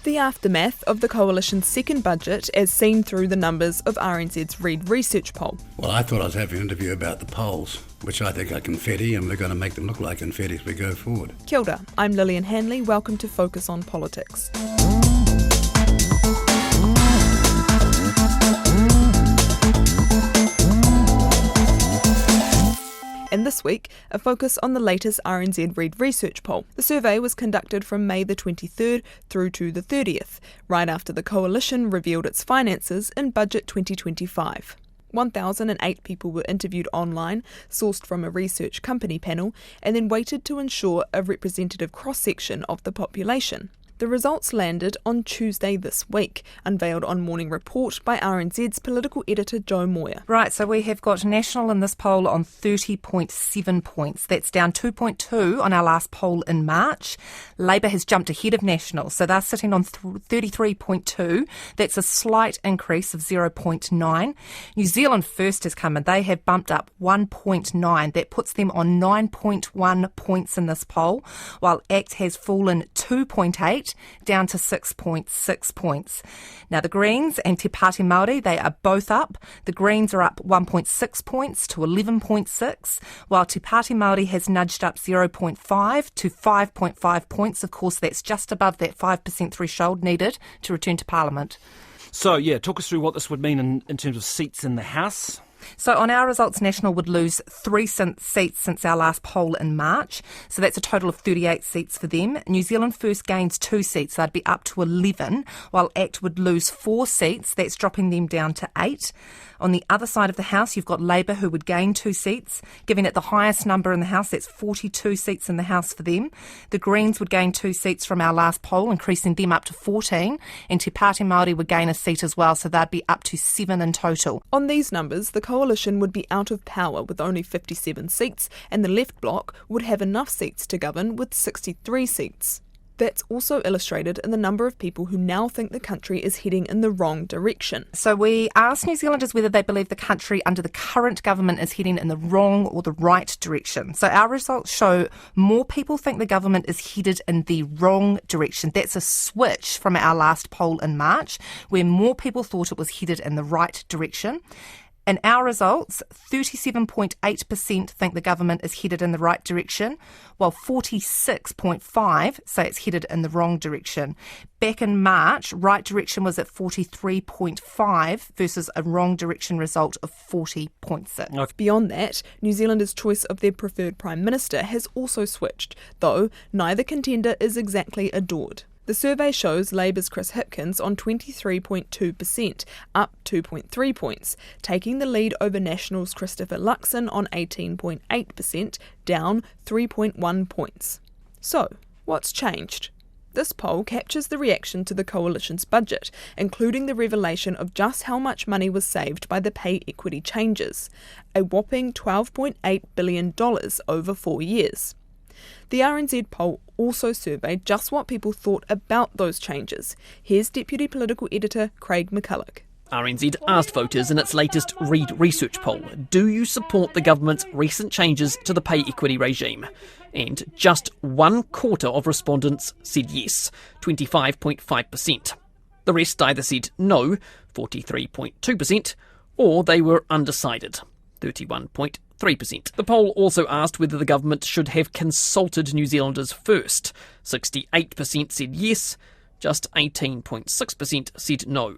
The aftermath of the Coalition's second budget as seen through the numbers of RNZ's Reid Research Poll. Well, I thought I was having an interview about the polls, which I think are confetti, and we're going to make them look like confetti as we go forward. Kia ora, I'm Lillian Hanly. Welcome to Focus on Politics. And this week, a focus on the latest RNZ-Reid Research Poll. The survey was conducted from May the 23rd through to the 30th, right after the Coalition revealed its finances in Budget 2025. 1,008 people were interviewed online, sourced from a research company panel, and then weighted to ensure a representative cross-section of the population. The results landed on Tuesday this week, unveiled on Morning Report by RNZ's political editor Jo Moir. Right, so we have got National in this poll on 30.7 points. That's down 2.2 on our last poll in March. Labour has jumped ahead of National, so they're sitting on 33.2. That's a slight increase of 0.9. New Zealand First has come in. They have bumped up 1.9. That puts them on 9.1 points in this poll, while ACT has fallen 2.8. down to 6.6 points. Now the Greens and Te Pāti Māori, they are both up. The Greens are up 1.6 points to 11.6, while Te Pāti Māori has nudged up 0.5 to 5.5 points. Of course, that's just above that 5% threshold needed to return to Parliament. So, talk us through what this would mean in terms of seats in the House. So on our results, National would lose 3 seats since our last poll in March. So that's a total of 38 seats for them. New Zealand First gains 2 seats. They'd be up to 11, while ACT would lose 4 seats. That's dropping them down to 8. On the other side of the House, you've got Labour, who would gain 2 seats, giving it the highest number in the House. That's 42 seats in the House for them. The Greens would gain 2 seats from our last poll, increasing them up to 14. And Te Pāti Māori would gain a seat as well, so they'd be up to 7 in total. On these numbers, the Coalition would be out of power with only 57 seats, and the left-bloc would have enough seats to govern with 63 seats. That's also illustrated in the number of people who now think the country is heading in the wrong direction. So we asked New Zealanders whether they believe the country under the current government is heading in the wrong or the right direction. So our results show more people think the government is headed in the wrong direction. That's a switch from our last poll in March, where more people thought it was headed in the right direction. In our results, 37.8% think the government is headed in the right direction, while 46.5% say it's headed in the wrong direction. Back in March, right direction was at 43.5% versus a wrong direction result of 40.6%. Beyond that, New Zealanders' choice of their preferred Prime Minister has also switched, though neither contender is exactly adored. The survey shows Labour's Chris Hipkins on 23.2%, up 2.3 points, taking the lead over National's Christopher Luxon on 18.8%, down 3.1 points. So, what's changed? This poll captures the reaction to the Coalition's budget, including the revelation of just how much money was saved by the pay equity changes, a whopping $12.8 billion over 4 years. The RNZ poll also surveyed just what people thought about those changes. Here's Deputy Political Editor Craig McCulloch. RNZ asked voters in its latest Reid Research Poll, do you support the government's recent changes to the pay equity regime? And just 1/4 of respondents said yes, 25.5%. The rest either said no, 43.2%, or they were undecided, 31.3%. The poll also asked whether the government should have consulted New Zealanders first. 68% said yes, just 18.6% said no.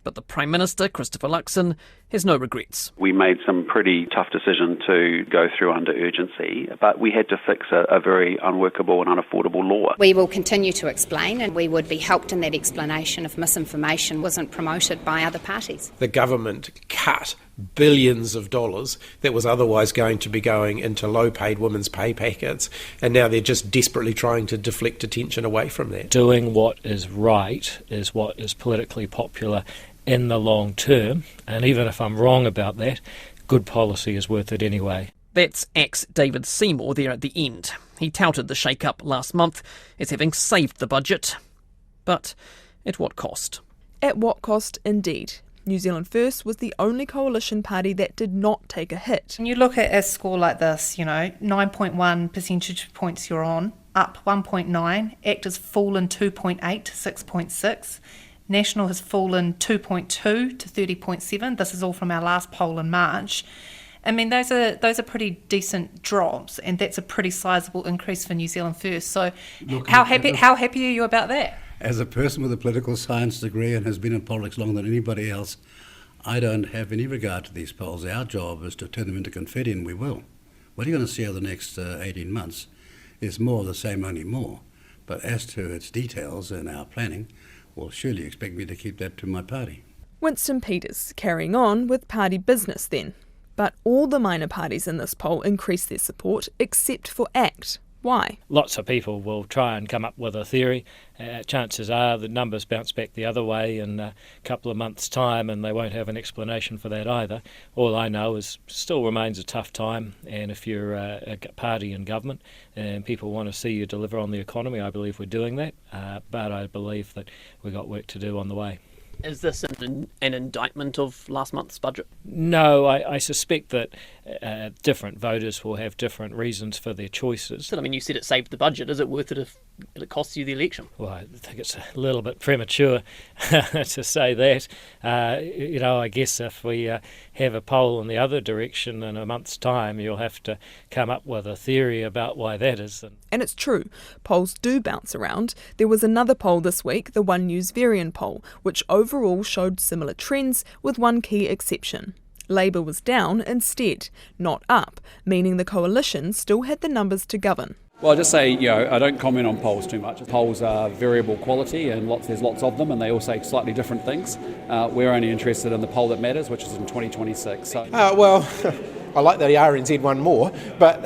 But the Prime Minister, Christopher Luxon, has no regrets. We made some pretty tough decision to go through under urgency, but we had to fix a very unworkable and unaffordable law. We will continue to explain, and we would be helped in that explanation if misinformation wasn't promoted by other parties. The government cut billions of dollars that was otherwise going to be going into low-paid women's pay packets, and now they're just desperately trying to deflect attention away from that. Doing what is right is what is politically popular in the long term, and even if I'm wrong about that, good policy is worth it anyway. That's ACT's David Seymour there at the end. He touted the shake-up last month as having saved the budget. But at what cost? At what cost, indeed. New Zealand First was the only coalition party that did not take a hit. When you look at a score like this, 9.1 percentage points you're on, up 1.9, ACT has fallen 2.8 to 6.6, National has fallen 2.2 to 30.7. This is all from our last poll in March. I mean, those are pretty decent drops, and that's a pretty sizable increase for New Zealand First. So, how happy are you about that? As a person with a political science degree and has been in politics longer than anybody else, I don't have any regard to these polls. Our job is to turn them into confetti, and we will. What you're going to see over the next 18 months is more of the same, only more. But as to its details and our planning, will surely expect me to keep that to my party. Winston Peters carrying on with party business then. But all the minor parties in this poll increased their support except for ACT. Why? Lots of people will try and come up with a theory. Chances are the numbers bounce back the other way in a couple of months' time, and they won't have an explanation for that either. All I know is still remains a tough time, and if you're a party in government and people want to see you deliver on the economy, I believe we're doing that, but I believe that we've got work to do on the way. Is this an indictment of last month's budget? No, I suspect that different voters will have different reasons for their choices. Still, I mean, you said it saved the budget. Is it worth it if it costs you the election? Well, I think it's a little bit premature to say that. I guess if we have a poll in the other direction in a month's time, you'll have to come up with a theory about why that is. And it's true, polls do bounce around. There was another poll this week, the One News Varian poll, which overall showed similar trends with one key exception. Labour was down instead, not up, meaning the coalition still had the numbers to govern. Well, I just say, I don't comment on polls too much. Polls are variable quality and there's lots of them and they all say slightly different things. We're only interested in the poll that matters, which is in 2026. I like the RNZ one more, but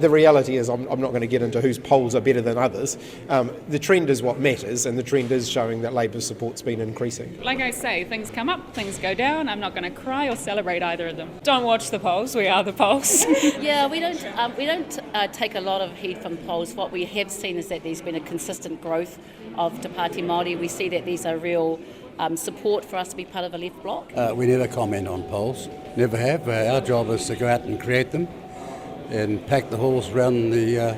the reality is I'm not going to get into whose polls are better than others. The trend is what matters, and the trend is showing that Labour's support's been increasing. Like I say, things come up, things go down. I'm not going to cry or celebrate either of them. Don't watch the polls, we are the polls. Yeah, we don't take a lot of heed from polls. What we have seen is that there's been a consistent growth of Te Pāti Māori. We see that there's a real support for us to be part of a left bloc. We never comment on polls, never have. Our job is to go out and create them and pack the halls around the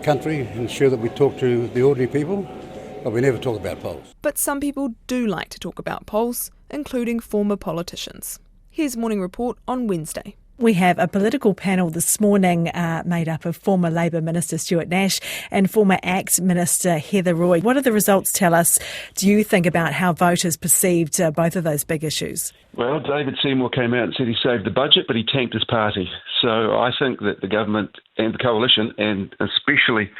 country, ensure that we talk to the ordinary people, but we never talk about polls. But some people do like to talk about polls, including former politicians. Here's Morning Report on Wednesday. We have a political panel this morning made up of former Labour Minister Stuart Nash and former ACT Minister Heather Roy. What do the results tell us, do you think, about how voters perceived both of those big issues? Well, David Seymour came out and said he saved the budget, but he tanked his party. So I think that the government and the coalition, and especially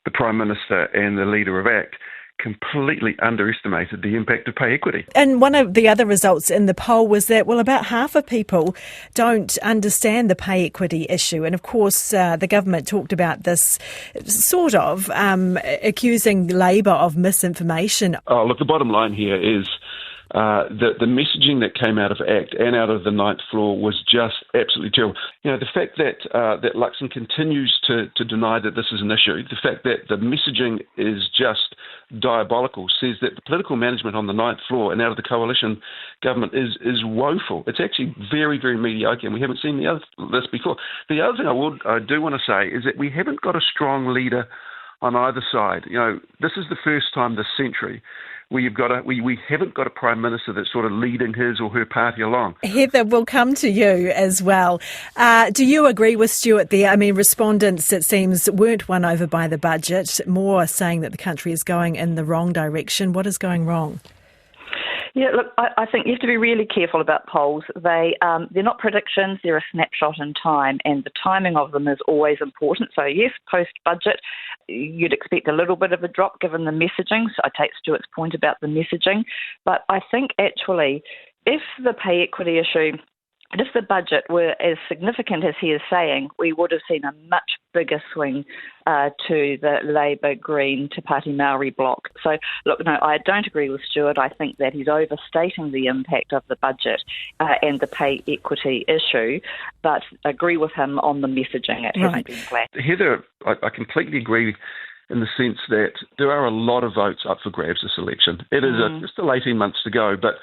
the Prime Minister and the leader of ACT, completely underestimated the impact of pay equity. And one of the other results in the poll was that, about half of people don't understand the pay equity issue. And of course, the government talked about this sort of accusing Labour of misinformation. Oh, look, the bottom line here is the messaging that came out of ACT and out of the ninth floor was just absolutely terrible. The fact that Luxon continues to deny that this is an issue, the fact that the messaging is just diabolical, says that the political management on the ninth floor and out of the coalition government is woeful. It's actually very, very mediocre, and we haven't seen this before. The other thing I do want to say is that we haven't got a strong leader on either side. This is the first time this century we haven't got a Prime Minister that's sort of leading his or her party along. Heather, we'll come to you as well. Do you agree with Stuart there? Respondents, it seems, weren't won over by the budget, more saying that the country is going in the wrong direction. What is going wrong? Yeah, look, I think you have to be really careful about polls. They're not predictions, they're a snapshot in time, and the timing of them is always important. So yes, post-budget, you'd expect a little bit of a drop given the messaging. So I take Stuart's point about the messaging. But I think actually, if the pay equity issue, if the budget were as significant as he is saying, we would have seen a much bigger swing to the Labour Green Te Pāti Māori bloc. So, look, no, I don't agree with Stuart. I think that he's overstating the impact of the budget and the pay equity issue, but agree with him on the messaging. It hasn't been clear. Heather, I completely agree in the sense that there are a lot of votes up for grabs this election. It is just still 18 months to go, but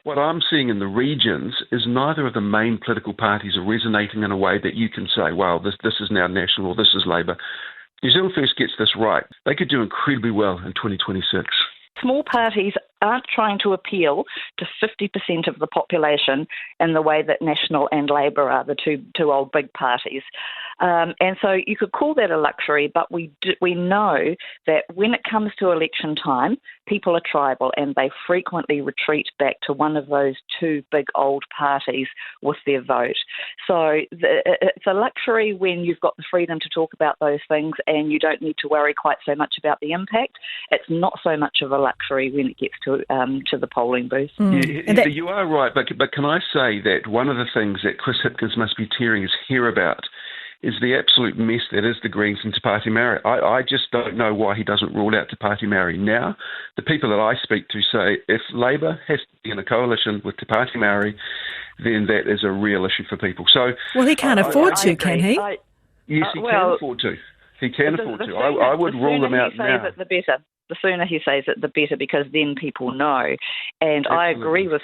what I'm seeing in the regions is neither of the main political parties are resonating in a way that you can say, well, this is now National or this is Labour. New Zealand First gets this right, they could do incredibly well in 2026. Small parties aren't trying to appeal to 50% of the population in the way that National and Labour are, the two old big parties. And so you could call that a luxury, but we know that when it comes to election time, people are tribal and they frequently retreat back to one of those two big old parties with their vote. So it's a luxury when you've got the freedom to talk about those things and you don't need to worry quite so much about the impact. It's not so much of a luxury when it gets to the polling booth. Yeah, you are right, but can I say that one of the things that Chris Hipkins must be tearing his hair about is the absolute mess that is the Greens and Te Pāti Māori. I just don't know why he doesn't rule out Te Pāti Māori now. The people that I speak to say if Labour has to be in a coalition with Te Pāti Māori, then that is a real issue for people. So, well, he can't afford to, can he? Yes, he can afford to. He can afford to. I would rule them out now. The better. The sooner he says it, the better, because then people know. And absolutely. I agree with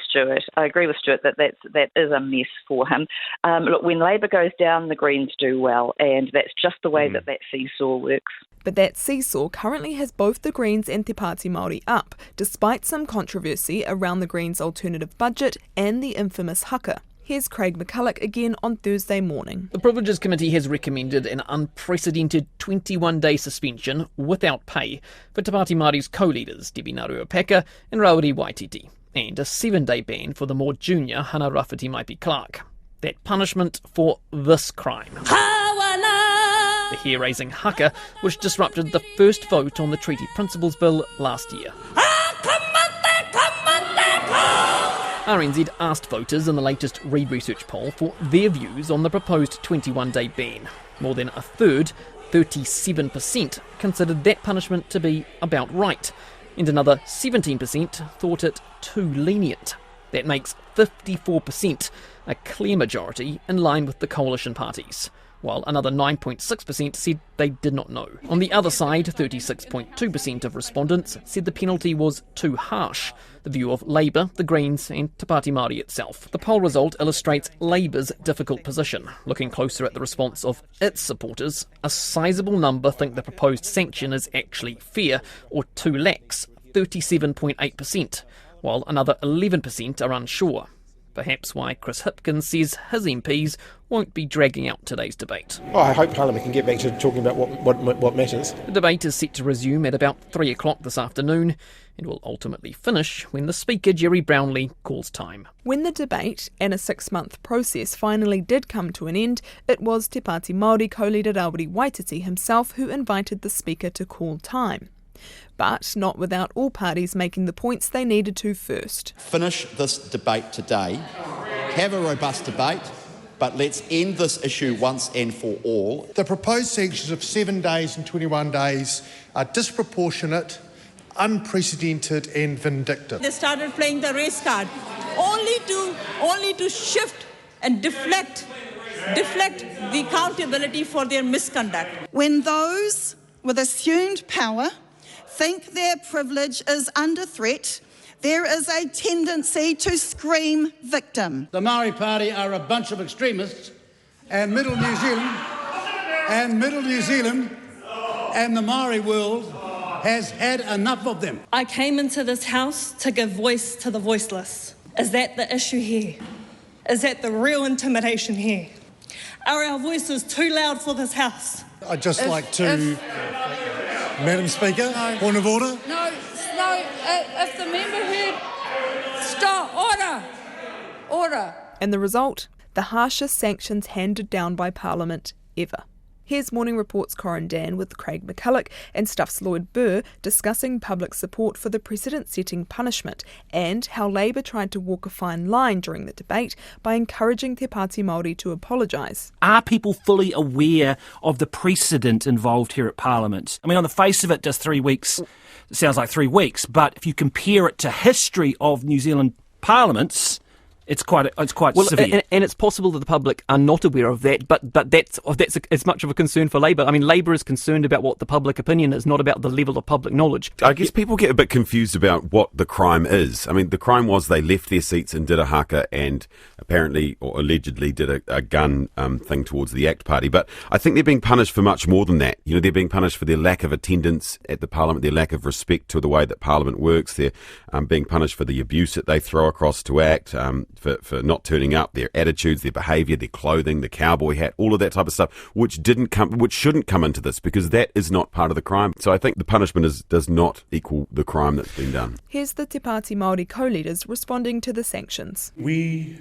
Stuart that is a mess for him. Look, when Labour goes down, the Greens do well, and that's just the way that seesaw works. But that seesaw currently has both the Greens and Te Pāti Māori up, despite some controversy around the Greens' alternative budget and the infamous Haka. Here's Craig McCulloch again on Thursday morning. The Privileges Committee has recommended an unprecedented 21-day suspension without pay for Te Pāti Māori's co-leaders Debbie Ngaruapeka and Rawiri Waititi, and a 7-day ban for the more junior Hana Rafiti Maipi Clark. That punishment for this crime. The hair-raising Haka, which disrupted the first vote on the Treaty Principles Bill last year. RNZ asked voters in the latest Reid Research Poll for their views on the proposed 21-day ban. More than a third, 37%, considered that punishment to be about right, and another 17% thought it too lenient. That makes 54%, a clear majority in line with the coalition parties, while another 9.6% said they did not know. On the other side, 36.2% of respondents said the penalty was too harsh, the view of Labour, the Greens and Te Pāti Māori itself. The poll result illustrates Labour's difficult position. Looking closer at the response of its supporters, a sizable number think the proposed sanction is actually fair or too lax, 37.8%, while another 11% are unsure. Perhaps why Chris Hipkins says his MPs won't be dragging out today's debate. Well, I hope Parliament can get back to talking about what matters. The debate is set to resume at about 3 o'clock this afternoon and will ultimately finish when the Speaker, Jerry Brownlee, calls time. When the debate and a 6-month process finally did come to an end, it was Te Pāti Māori co-leader Rawiri Waititi himself who invited the Speaker to call time. But not without all parties making the points they needed to first. Finish this debate today, have a robust debate, but let's end this issue once and for all. The proposed sanctions of 7 days and 21 days are disproportionate, unprecedented and vindictive. They started playing the race card, only to shift and deflect the accountability for their misconduct. When those with assumed power think their privilege is under threat, there is a tendency to scream victim. The Maori Party are a bunch of extremists, and Middle New Zealand and the Maori world has had enough of them. I came into this house to give voice to the voiceless. Is that the issue here? Is that the real intimidation here? Are our voices too loud for this house? I'd just like to... Madam Speaker, point of order. No, if the member heard... Stop, order. And the result? The harshest sanctions handed down by Parliament ever. Here's Morning Report's Corin Dan with Craig McCulloch and Stuff's Lloyd Burr discussing public support for the precedent-setting punishment and how Labour tried to walk a fine line during the debate by encouraging Te Pāti Māori to apologise. Are people fully aware of the precedent involved here at Parliament? I mean, on the face of it, does 3 weeks sounds like 3 weeks, but if you compare it to history of New Zealand parliaments, It's quite Well, severe. and it's possible that the public are not aware of that, but that's as much of a concern for Labour. I mean, Labour is concerned about what the public opinion is, not about the level of public knowledge. I guess people get a bit confused about what the crime is. I mean, the crime was they left their seats and did a haka and apparently or allegedly did a gun thing towards the ACT Party. But I think they're being punished for much more than that. They're being punished for their lack of attendance at the Parliament, their lack of respect to the way that Parliament works. They're being punished for the abuse that they throw across to ACT, for not turning up, their attitudes, their behaviour, their clothing, the cowboy hat, all of that type of stuff, which shouldn't come into this because that is not part of the crime. So I think the punishment does not equal the crime that's been done. Here's the Te Pāti Māori co-leaders responding to the sanctions. We,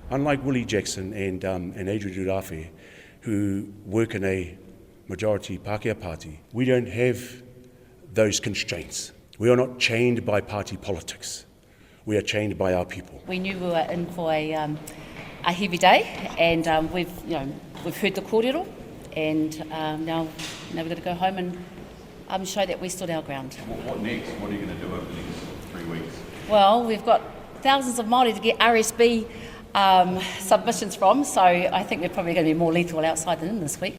unlike Willie Jackson and Adrian Durafe, who work in a majority Pākehā party, we don't have those constraints. We are not chained by party politics. We are chained by our people. We knew we were in for a heavy day, and we've heard the kōrero, and now we've got to go home and show that we stood our ground. What next? What are you going to do over the next 3 weeks? Well, we've got thousands of Māori to get RSB submissions from, so I think we're probably going to be more lethal outside than in this week.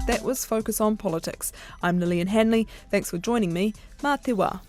That was Focus on Politics. I'm Lillian Hanly. Thanks for joining me. Mā te wā.